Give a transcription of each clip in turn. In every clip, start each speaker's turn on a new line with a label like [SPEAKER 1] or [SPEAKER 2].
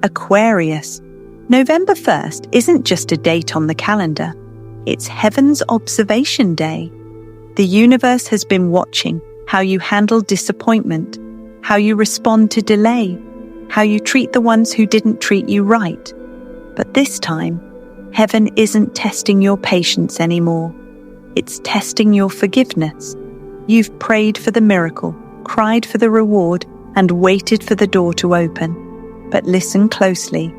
[SPEAKER 1] Aquarius. November 1st isn't just a date on the calendar. It's Heaven's observation day. The universe has been watching how you handle disappointment, how you respond to delay, how you treat the ones who didn't treat you right. But this time, Heaven isn't testing your patience anymore. It's testing your forgiveness. You've prayed for the miracle, cried for the reward, and waited for the door to open. But listen closely.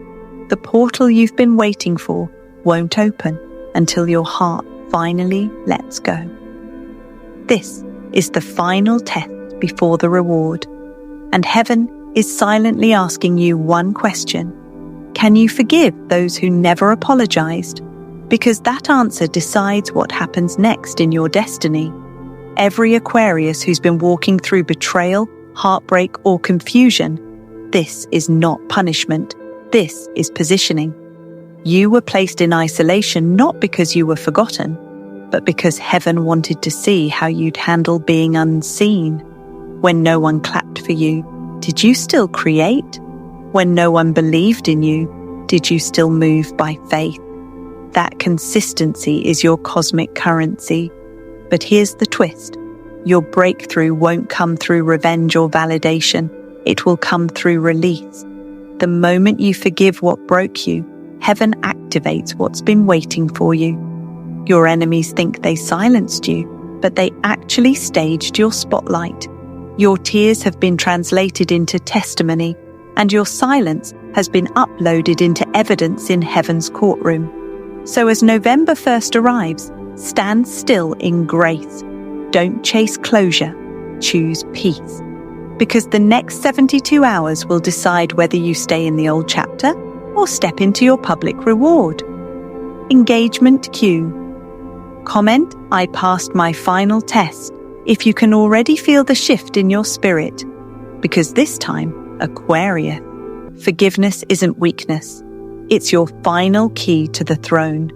[SPEAKER 1] The portal you've been waiting for won't open until your heart finally lets go. This is the final test before the reward. And Heaven is silently asking you one question. Can you forgive those who never apologized? Because that answer decides what happens next in your destiny. Every Aquarius who's been walking through betrayal, heartbreak, or confusion, this is not punishment. This is positioning. You were placed in isolation not because you were forgotten, but because Heaven wanted to see how you'd handle being unseen. When no one clapped for you, did you still create? When no one believed in you, did you still move by faith? That consistency is your cosmic currency. But here's the twist. Your breakthrough won't come through revenge or validation. It will come through release. The moment you forgive what broke you, Heaven activates what's been waiting for you. Your enemies think they silenced you, but they actually staged your spotlight. Your tears have been translated into testimony, and your silence has been uploaded into evidence in Heaven's courtroom. So as November 1st arrives, stand still in grace. Don't chase closure, choose peace. Because the next 72 hours will decide whether you stay in the old chapter or step into your public reward. Engagement cue. Comment, I passed my final test, if you can already feel the shift in your spirit. Because this time, Aquarius, forgiveness isn't weakness. It's your final key to the throne.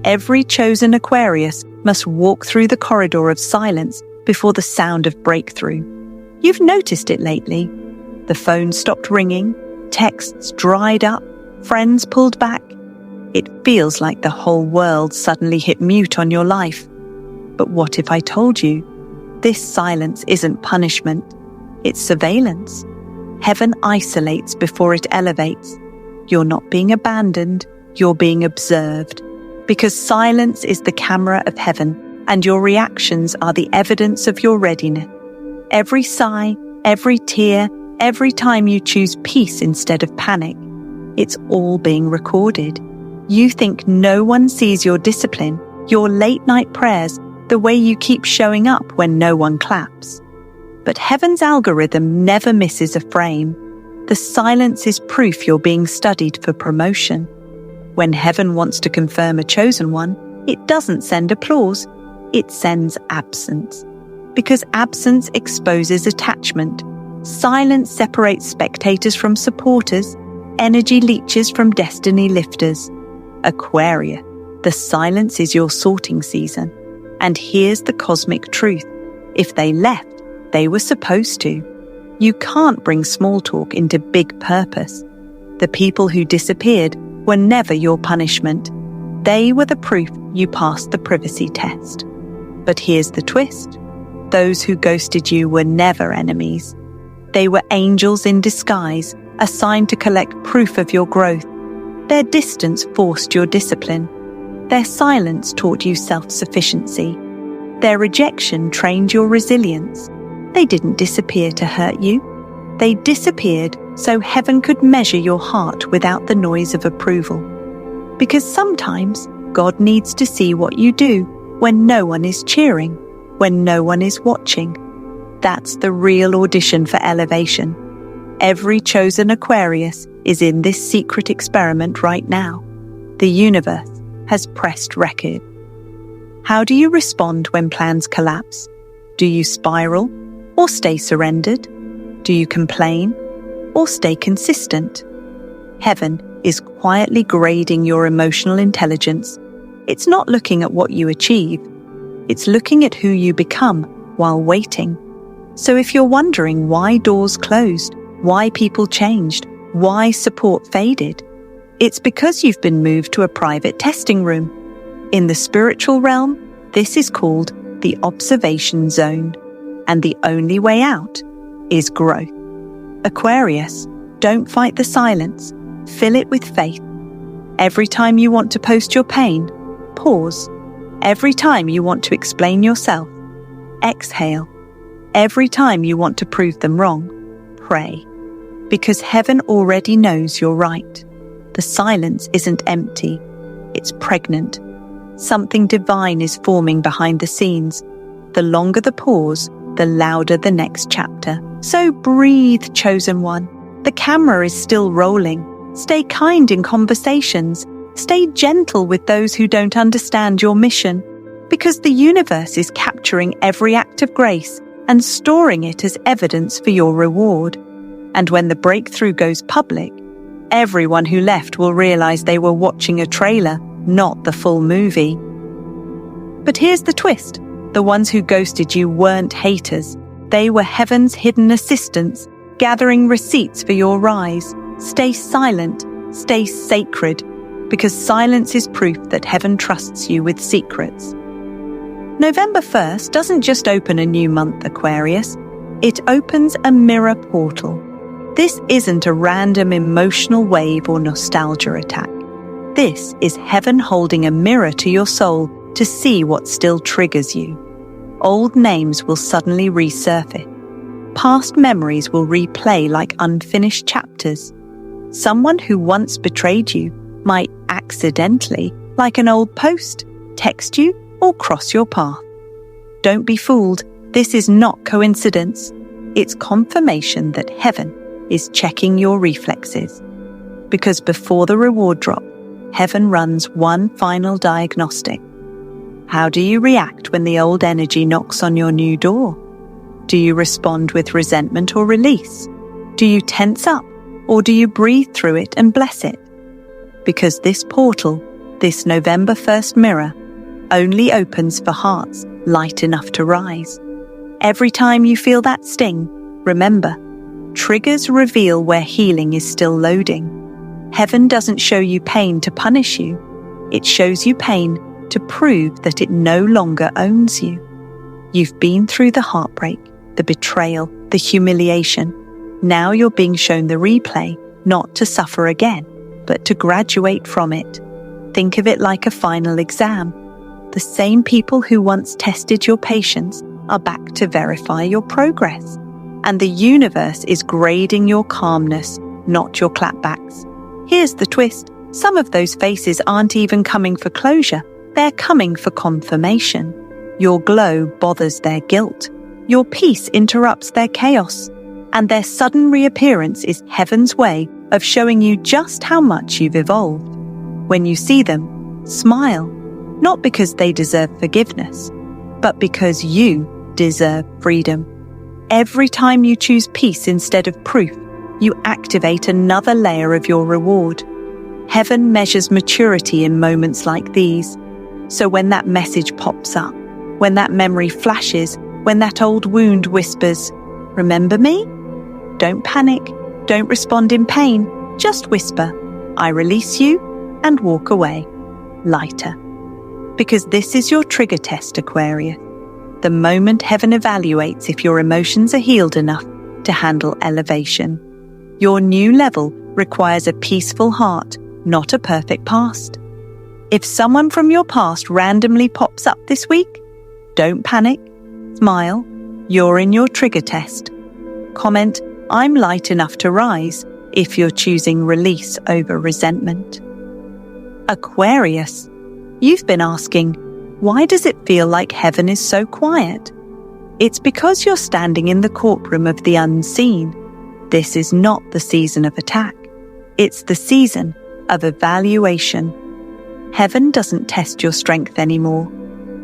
[SPEAKER 1] Every chosen Aquarius must walk through the corridor of silence before the sound of breakthrough. You've noticed it lately. The phone stopped ringing, texts dried up, friends pulled back. It feels like the whole world suddenly hit mute on your life. But what if I told you? This silence isn't punishment. It's surveillance. Heaven isolates before it elevates. You're not being abandoned, you're being observed. Because silence is the camera of Heaven, and your reactions are the evidence of your readiness. Every sigh, every tear, every time you choose peace instead of panic, it's all being recorded. You think no one sees your discipline, your late-night prayers, the way you keep showing up when no one claps. But Heaven's algorithm never misses a frame. The silence is proof you're being studied for promotion. When Heaven wants to confirm a chosen one, it doesn't send applause, it sends absence. Because absence exposes attachment. Silence separates spectators from supporters, energy leeches from destiny lifters. Aquarius, the silence is your sorting season. And here's the cosmic truth. If they left, they were supposed to. You can't bring small talk into big purpose. The people who disappeared were never your punishment. They were the proof you passed the privacy test. But here's the twist. Those who ghosted you were never enemies. They were angels in disguise, assigned to collect proof of your growth. Their distance forced your discipline. Their silence taught you self-sufficiency. Their rejection trained your resilience. They didn't disappear to hurt you. They disappeared so Heaven could measure your heart without the noise of approval. Because sometimes God needs to see what you do when no one is cheering, when no one is watching. That's the real audition for elevation. Every chosen Aquarius is in this secret experiment right now. The universe has pressed record. How do you respond when plans collapse? Do you spiral or stay surrendered? Do you complain or stay consistent? Heaven is quietly grading your emotional intelligence. It's not looking at what you achieve. It's looking at who you become while waiting. So if you're wondering why doors closed, why people changed, Why support faded? It's because you've been moved to a private testing room. In the spiritual realm, this is called the observation zone, and the only way out is growth. Aquarius, don't fight the silence. Fill it with faith. Every time you want to post your pain, pause. Every time you want to explain yourself, exhale. Every time you want to prove them wrong, pray. Because heaven already knows you're right. The silence isn't empty, it's pregnant. Something divine is forming behind the scenes. The longer the pause, the louder the next chapter. So breathe, chosen one. The camera is still rolling. Stay kind in conversations. Stay gentle with those who don't understand your mission. Because the universe is capturing every act of grace and storing it as evidence for your reward. And when the breakthrough goes public, everyone who left will realize they were watching a trailer, not the full movie. But here's the twist. The ones who ghosted you weren't haters. They were heaven's hidden assistants, gathering receipts for your rise. Stay silent, stay sacred, because silence is proof that heaven trusts you with secrets. November 1st doesn't just open a new month, Aquarius. It opens a mirror portal. This isn't a random emotional wave or nostalgia attack. This is heaven holding a mirror to your soul to see what still triggers you. Old names will suddenly resurface. Past memories will replay like unfinished chapters. Someone who once betrayed you might accidentally, like an old post, text you or cross your path. Don't be fooled. This is not coincidence. It's confirmation that heaven is checking your reflexes. Because before the reward drop, heaven runs one final diagnostic. How do you react when the old energy knocks on your new door? Do you respond with resentment or release? Do you tense up, or do you breathe through it and bless it? Because this portal, this November 1st mirror, only opens for hearts light enough to rise. Every time you feel that sting, remember, triggers reveal where healing is still loading. Heaven doesn't show you pain to punish you. It shows you pain to prove that it no longer owns you. You've been through the heartbreak, the betrayal, the humiliation. Now you're being shown the replay, not to suffer again, but to graduate from it. Think of it like a final exam. The same people who once tested your patience are back to verify your progress. And the universe is grading your calmness, not your clapbacks. Here's the twist. Some of those faces aren't even coming for closure. They're coming for confirmation. Your glow bothers their guilt. Your peace interrupts their chaos. And their sudden reappearance is heaven's way of showing you just how much you've evolved. When you see them, smile. Not because they deserve forgiveness, but because you deserve freedom. Every time you choose peace instead of proof, you activate another layer of your reward. Heaven measures maturity in moments like these. So when that message pops up, when that memory flashes, when that old wound whispers, "Remember me?" Don't panic. Don't respond in pain. Just whisper, "I release you," and walk away, lighter. Because this is your trigger test, Aquarius. The moment heaven evaluates if your emotions are healed enough to handle elevation. Your new level requires a peaceful heart, not a perfect past. If someone from your past randomly pops up this week, don't panic. Smile. You're in your trigger test. Comment, "I'm light enough to rise," if you're choosing release over resentment. Aquarius, you've been asking, why does it feel like heaven is so quiet? It's because you're standing in the courtroom of the unseen. This is not the season of attack. It's the season of evaluation. Heaven doesn't test your strength anymore.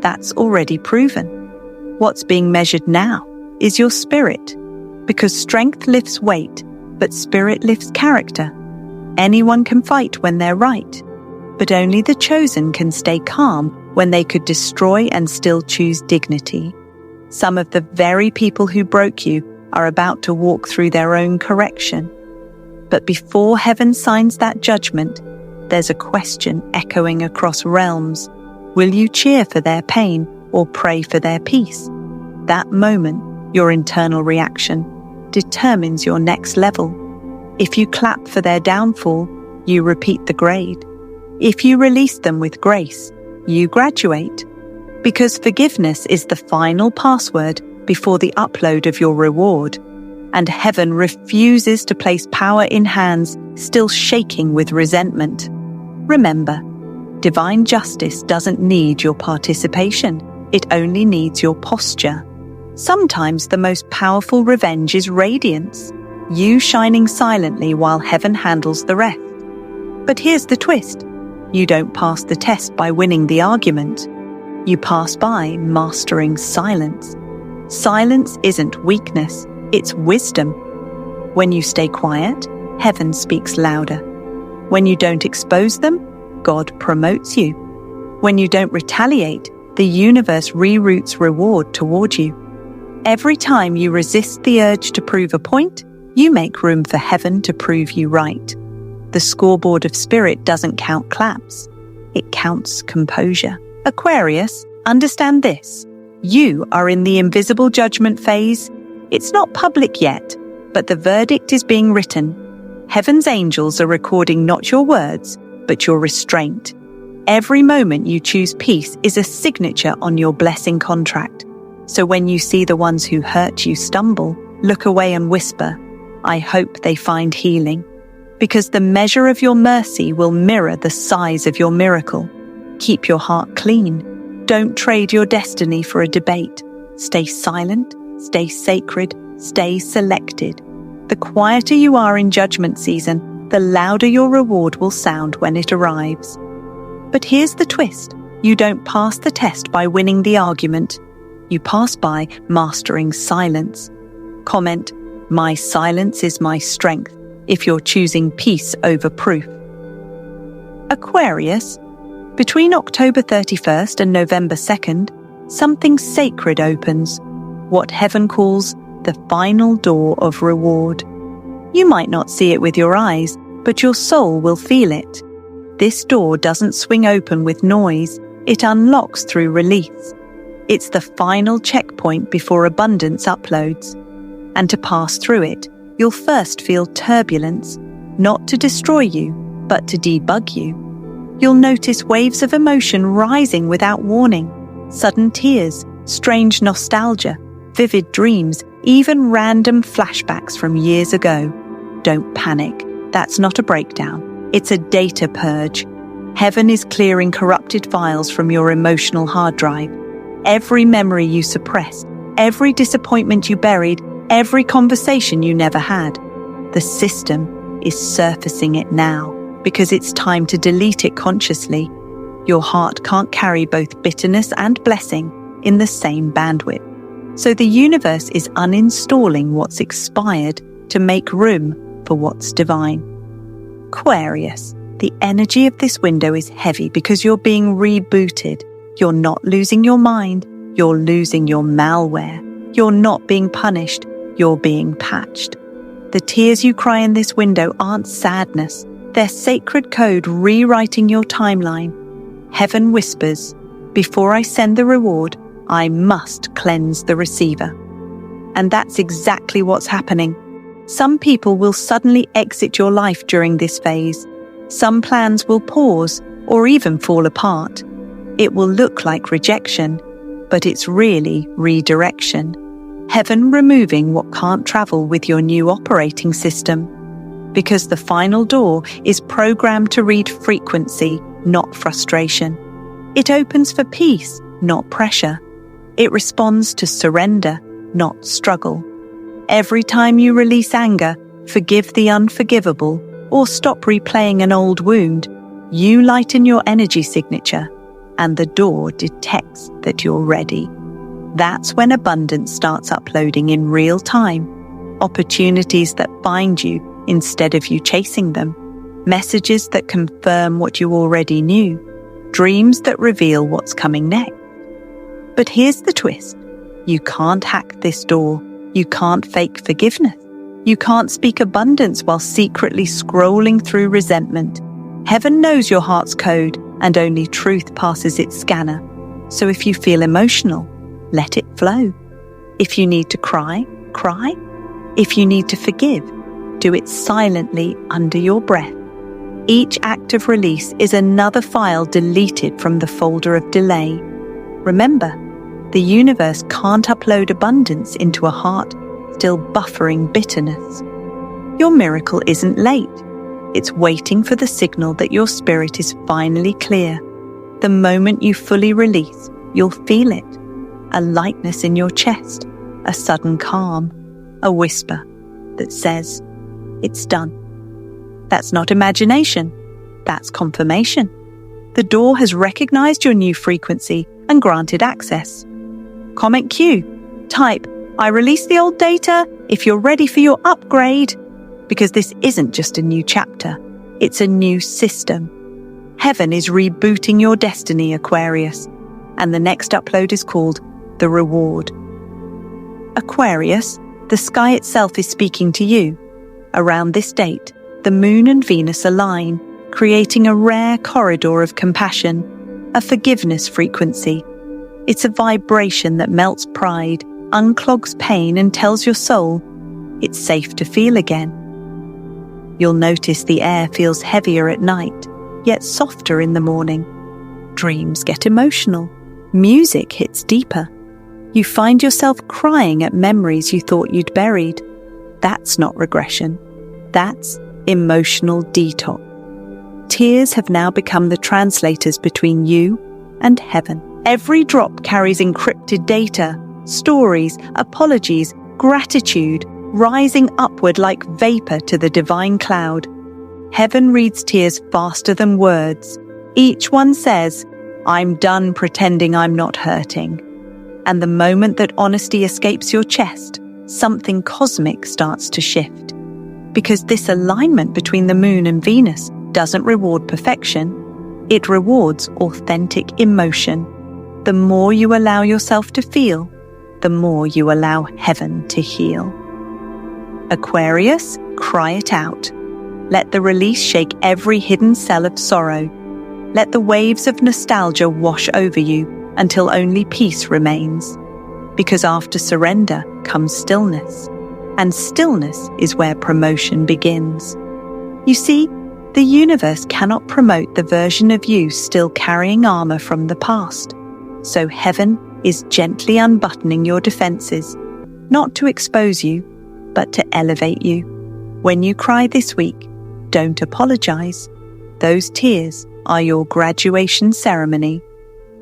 [SPEAKER 1] That's already proven. What's being measured now is your spirit, because strength lifts weight, but spirit lifts character. Anyone can fight when they're right, but only the chosen can stay calm when they could destroy and still choose dignity. Some of the very people who broke you are about to walk through their own correction. But before heaven signs that judgment, there's a question echoing across realms. Will you cheer for their pain or pray for their peace? That moment, your internal reaction, determines your next level. If you clap for their downfall, you repeat the grade. If you release them with grace, you graduate. Because forgiveness is the final password before the upload of your reward, and heaven refuses to place power in hands still shaking with resentment. Remember, divine justice doesn't need your participation, it only needs your posture. Sometimes the most powerful revenge is radiance, you shining silently while heaven handles the rest. But here's the twist. You don't pass the test by winning the argument. You pass by mastering silence. Silence isn't weakness, it's wisdom. When you stay quiet, heaven speaks louder. When you don't expose them, God promotes you. When you don't retaliate, the universe reroutes reward toward you. Every time you resist the urge to prove a point, you make room for heaven to prove you right. The scoreboard of spirit doesn't count claps. It counts composure. Aquarius, understand this. You are in the invisible judgment phase. It's not public yet, but the verdict is being written. Heaven's angels are recording not your words, but your restraint. Every moment you choose peace is a signature on your blessing contract. So when you see the ones who hurt you stumble, look away and whisper, I hope they find healing. Because the measure of your mercy will mirror the size of your miracle. Keep your heart clean. Don't trade your destiny for a debate. Stay silent, stay sacred, stay selected. The quieter you are in judgment season, the louder your reward will sound when it arrives. But here's the twist. You don't pass the test by winning the argument. You pass by mastering silence. Comment, my silence is my strength, if you're choosing peace over proof. Aquarius, between October 31st and November 2nd, something sacred opens, what heaven calls the final door of reward. You might not see it with your eyes, but your soul will feel it. This door doesn't swing open with noise, it unlocks through release. It's the final checkpoint before abundance uploads. And to pass through it, you'll first feel turbulence, not to destroy you, but to debug you. You'll notice waves of emotion rising without warning, sudden tears, strange nostalgia, vivid dreams, even random flashbacks from years ago. Don't panic, that's not a breakdown, it's a data purge. Heaven is clearing corrupted files from your emotional hard drive. Every memory you suppressed, every disappointment you buried, every conversation you never had. The system is surfacing it now because it's time to delete it consciously. Your heart can't carry both bitterness and blessing in the same bandwidth. So the universe is uninstalling what's expired to make room for what's divine. Aquarius, the energy of this window is heavy because you're being rebooted. You're not losing your mind, you're losing your malware. You're not being punished, you're being patched. The tears you cry in this window aren't sadness, they're sacred code rewriting your timeline. Heaven whispers, before I send the reward, I must cleanse the receiver. And that's exactly what's happening. Some people will suddenly exit your life during this phase. Some plans will pause or even fall apart. It will look like rejection, but it's really redirection. Heaven removing what can't travel with your new operating system. Because the final door is programmed to read frequency, not frustration. It opens for peace, not pressure. It responds to surrender, not struggle. Every time you release anger, forgive the unforgivable, or stop replaying an old wound, you lighten your energy signature, and the door detects that you're ready. That's when abundance starts uploading in real time. Opportunities that find you instead of you chasing them. Messages that confirm what you already knew. Dreams that reveal what's coming next. But here's the twist. You can't hack this door. You can't fake forgiveness. You can't speak abundance while secretly scrolling through resentment. Heaven knows your heart's code, and only truth passes its scanner. So if you feel emotional, let it flow. If you need to cry, cry. If you need to forgive, do it silently under your breath. Each act of release is another file deleted from the folder of delay. Remember, the universe can't upload abundance into a heart still buffering bitterness. Your miracle isn't late. It's waiting for the signal that your spirit is finally clear. The moment you fully release, you'll feel it. A lightness in your chest, a sudden calm, a whisper that says, "It's done." That's not imagination. That's confirmation. The door has recognized your new frequency and granted access. Comment Q. Type, "I release the old data if you're ready for your upgrade," because this isn't just a new chapter, it's a new system. Heaven is rebooting your destiny, Aquarius, and the next upload is called The Reward. Aquarius, the sky itself is speaking to you. Around this date, the Moon and Venus align, creating a rare corridor of compassion, a forgiveness frequency. It's a vibration that melts pride, unclogs pain, and tells your soul it's safe to feel again. You'll notice the air feels heavier at night, yet softer in the morning. Dreams get emotional. Music hits deeper. You find yourself crying at memories you thought you'd buried. That's not regression. That's emotional detox. Tears have now become the translators between you and heaven. Every drop carries encrypted data, stories, apologies, gratitude, rising upward like vapor to the divine cloud. Heaven reads tears faster than words. Each one says, "I'm done pretending I'm not hurting." And the moment that honesty escapes your chest, something cosmic starts to shift. Because this alignment between the Moon and Venus doesn't reward perfection, it rewards authentic emotion. The more you allow yourself to feel, the more you allow heaven to heal. Aquarius, cry it out. Let the release shake every hidden cell of sorrow. Let the waves of nostalgia wash over you until only peace remains. Because after surrender comes stillness, and stillness is where promotion begins. You see, the universe cannot promote the version of you still carrying armor from the past. So heaven is gently unbuttoning your defenses, not to expose you, but to elevate you. When you cry this week, don't apologize. Those tears are your graduation ceremony.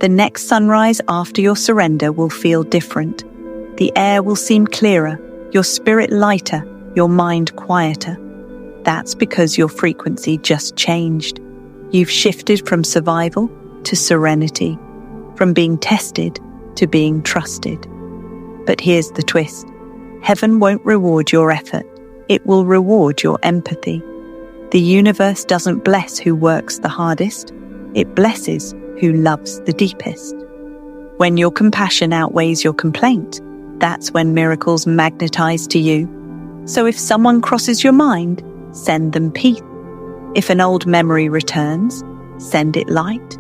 [SPEAKER 1] The next sunrise after your surrender will feel different. The air will seem clearer, your spirit lighter, your mind quieter. That's because your frequency just changed. You've shifted from survival to serenity, from being tested to being trusted. But here's the twist. Heaven won't reward your effort. It will reward your empathy. The universe doesn't bless who works the hardest. It blesses who loves the deepest. When your compassion outweighs your complaint, that's when miracles magnetize to you. So if someone crosses your mind, send them peace. If an old memory returns, send it light.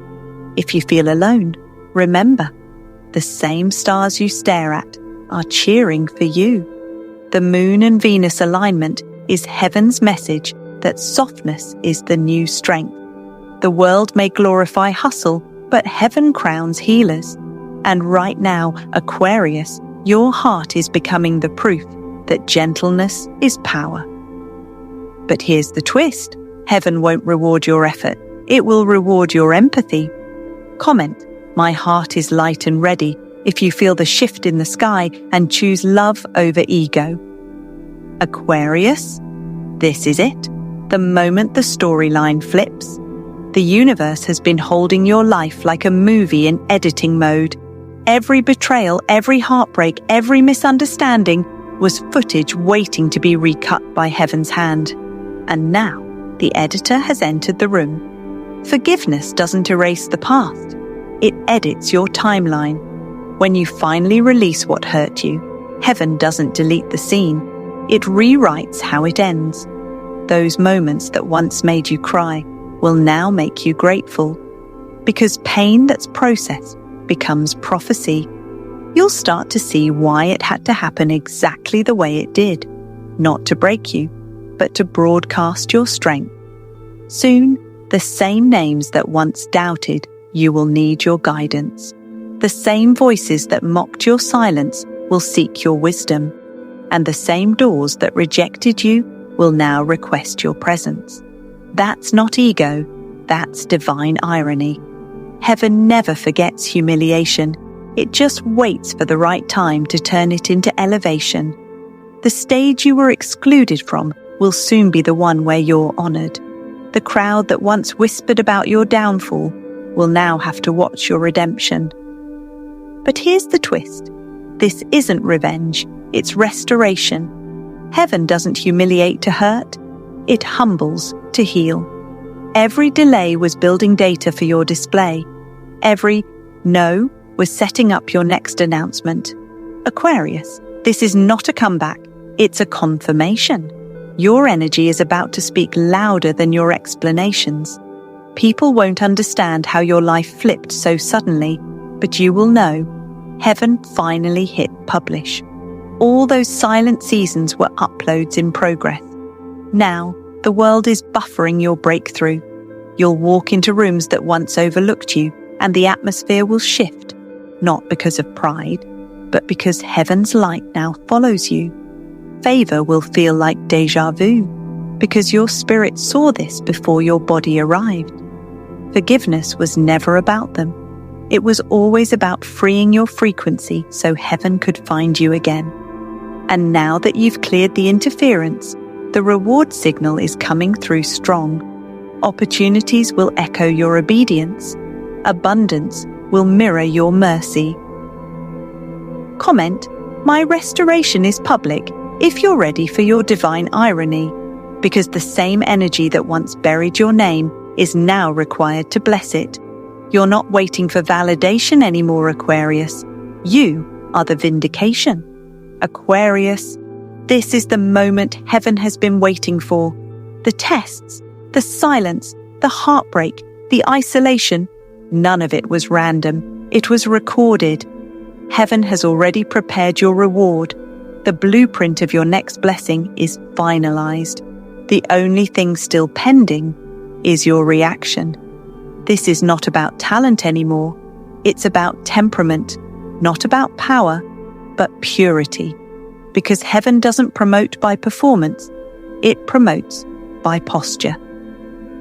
[SPEAKER 1] If you feel alone, remember, the same stars you stare at are cheering for you. The Moon and Venus alignment is heaven's message that softness is the new strength. The world may glorify hustle, but heaven crowns healers. And right now, Aquarius, your heart is becoming the proof that gentleness is power. But here's the twist. Heaven won't reward your effort. It will reward your empathy. Comment, "My heart is light and ready," if you feel the shift in the sky and choose love over ego. Aquarius, this is it. The moment the storyline flips. The universe has been holding your life like a movie in editing mode. Every betrayal, every heartbreak, every misunderstanding was footage waiting to be recut by heaven's hand. And now, the editor has entered the room. Forgiveness doesn't erase the past. It edits your timeline. When you finally release what hurt you, heaven doesn't delete the scene. It rewrites how it ends. Those moments that once made you cry will now make you grateful. Because pain that's processed becomes prophecy. You'll start to see why it had to happen exactly the way it did, not to break you, but to broadcast your strength. Soon, the same names that once doubted you will need your guidance. The same voices that mocked your silence will seek your wisdom, and the same doors that rejected you will now request your presence. That's not ego, that's divine irony. Heaven never forgets humiliation. It just waits for the right time to turn it into elevation. The stage you were excluded from will soon be the one where you're honored. The crowd that once whispered about your downfall will now have to watch your redemption. But here's the twist. This isn't revenge, it's restoration. Heaven doesn't humiliate to hurt, it humbles to heal. Every delay was building data for your display. Every no was setting up your next announcement. Aquarius, this is not a comeback, it's a confirmation. Your energy is about to speak louder than your explanations. People won't understand how your life flipped so suddenly, but you will know. Heaven finally hit publish. All those silent seasons were uploads in progress. Now, the world is buffering your breakthrough. You'll walk into rooms that once overlooked you, and the atmosphere will shift, not because of pride, but because heaven's light now follows you. Favor will feel like déjà vu, because your spirit saw this before your body arrived. Forgiveness was never about them. It was always about freeing your frequency so heaven could find you again. And now that you've cleared the interference, the reward signal is coming through strong. Opportunities will echo your obedience. Abundance will mirror your mercy. Comment, my restoration is public, if you're ready for your divine irony, because the same energy that once buried your name is now required to bless it. You're not waiting for validation anymore, Aquarius. You are the vindication. Aquarius, this is the moment heaven has been waiting for. The tests, the silence, the heartbreak, the isolation, none of it was random. It was recorded. Heaven has already prepared your reward. The blueprint of your next blessing is finalized. The only thing still pending is your reaction. This is not about talent anymore. It's about temperament, not about power, but purity. Because heaven doesn't promote by performance, it promotes by posture.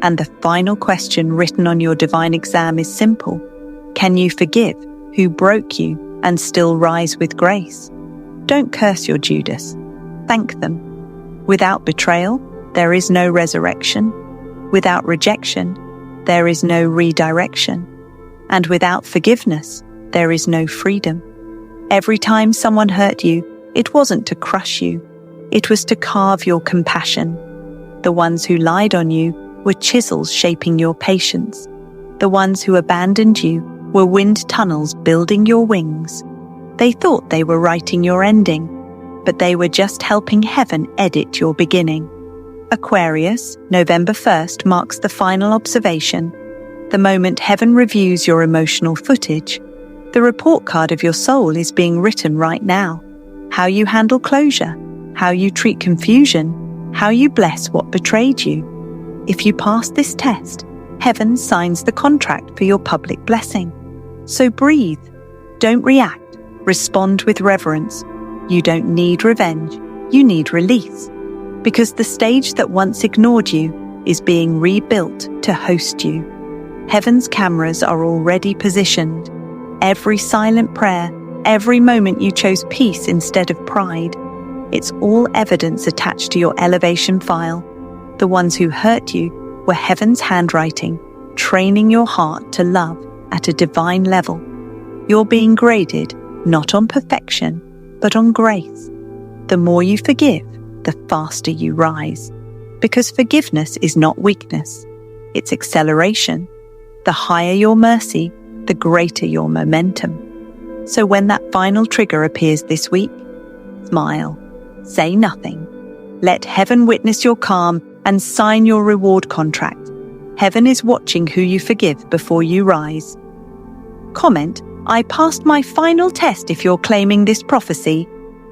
[SPEAKER 1] And the final question written on your divine exam is simple. Can you forgive who broke you and still rise with grace? Don't curse your Judas. Thank them. Without betrayal, there is no resurrection. Without rejection, there is no redirection. And without forgiveness, there is no freedom. Every time someone hurt you, it wasn't to crush you. It was to carve your compassion. The ones who lied on you were chisels shaping your patience. The ones who abandoned you were wind tunnels building your wings. They thought they were writing your ending, but they were just helping heaven edit your beginning. Aquarius, November 1st marks the final observation, the moment heaven reviews your emotional footage. The report card of your soul is being written right now. How you handle closure, how you treat confusion, how you bless what betrayed you. If you pass this test, heaven signs the contract for your public blessing. So breathe. Don't react. Respond with reverence. You don't need revenge. You need release. Because the stage that once ignored you is being rebuilt to host you. Heaven's cameras are already positioned. Every silent prayer, every moment you chose peace instead of pride, it's all evidence attached to your elevation file. The ones who hurt you were heaven's handwriting, training your heart to love at a divine level. You're being graded not on perfection, but on grace. The more you forgive, the faster you rise. Because forgiveness is not weakness, it's acceleration. The higher your mercy, the greater your momentum. So when that final trigger appears this week, smile, say nothing, Let heaven witness your calm and sign your reward contract. Heaven is watching who you forgive before you rise. Comment, "I passed my final test" if you're claiming this prophecy.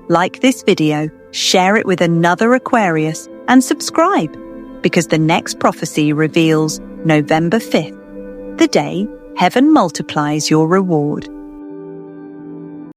[SPEAKER 1] Like this video, share it with another Aquarius, and subscribe, because the next prophecy reveals November 5th, the day heaven multiplies your reward.